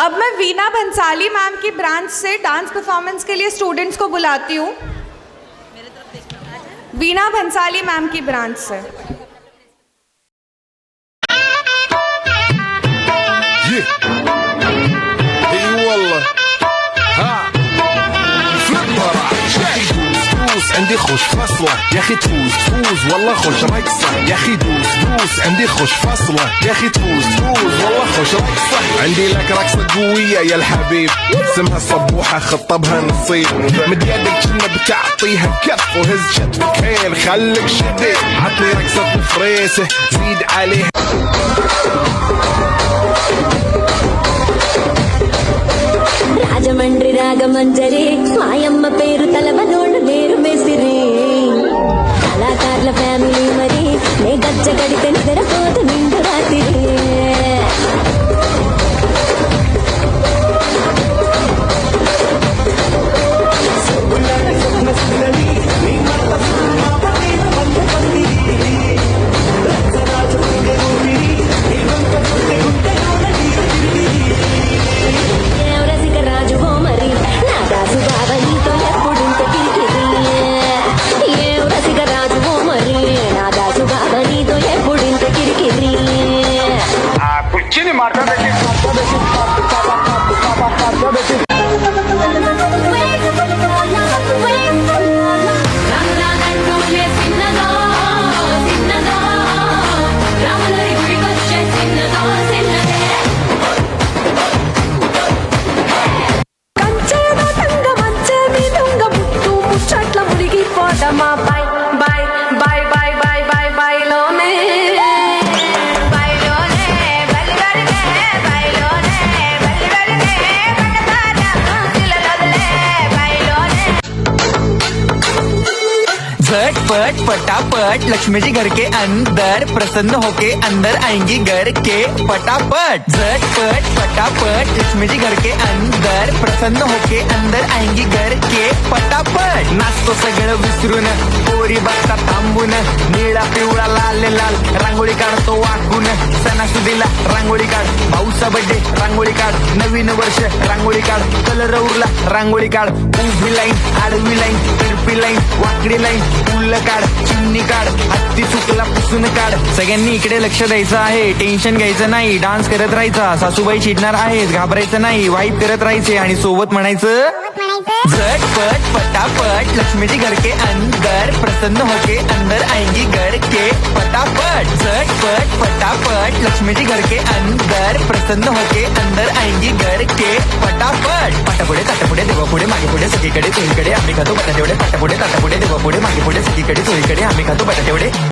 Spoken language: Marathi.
अब मैं वीना भंसाली मैम की ब्रांच से डांस परफॉर्मेंस के लिए स्टूडेंट्स को बुलाती हूँ। वीना भंसाली मैम की ब्रांच से। عندي خوش فصلة يا اخي تفوز والله خوش رقصة يا اخي دوس عندي خوش فصلة يا اخي تفوز والله خوش رقصة عندي لك رقصة قوية يا الحبيب اسمها الصبوحة خطبها نصيب مد يدك كنا بتعطيها كف وهز شتفك هيل خليك شديد عطني رقصة فريسة زيد عليها రాజమండ్రి రాగమంజరి మాయమ్మ పేరు తలవనోళ్ళు వేరు మేసిరి కళాకారుల ఫ్యామిలీ మరి నే గజ్జ గడితే నిద్రపోతు నిండు రాత్రి झटपट फटाफट लक्ष्मी जी घर के अंदर प्रसन्न होके अंदर आएंगी घर के फटाफट झटपट फटाफट लक्ष्मी जी घर के अंदर प्रसन्न होके अंदर आएंगी घर के फटाफट नाचतो सगळं विसरून पोरी बघता थांबून निळा पिवळा लाल लाल रांगोळी काढतो वाकून सणासुदीला रांगोळी काढ भाऊचा बर्थडे रांगोळी काढ नवीन वर्ष रांगोळी काढ कलर उरला रांगोळी काढ उभी लाईन आडवी लाईन तिरपी लाईन वाकडी लाईन फुल काढ चिमणी काढ हत्ती चुकला पुसून काढ सगळ्यांनी इकडे लक्ष द्यायचं आहे टेन्शन घ्यायचं नाही डान्स करत राहायचा सासूबाई चिडणार आहेत घाबरायचं नाही वाईप करत राहायचे आणि सोबत म्हणायचं झटपट फटाफट लक्ष्मी जी घर के अंदर प्रसन्न होके अंदर आएंगी घर के फटाफट झटपट फटाफट लक्ष्मी जी घर के अंदर प्रसन्न होके अंदर आएंगी घर के फटाफट पाटापुढे ताटापुढे देवापुढे मागे पुढे सगळीकडे चोहीकडे आम्ही खातो बटाटेवडे पाटापुढे ताटापुढे देवापुढे मागे पुढे सगळीकडे चोहीकडे आम्ही खातो बटाटेवडे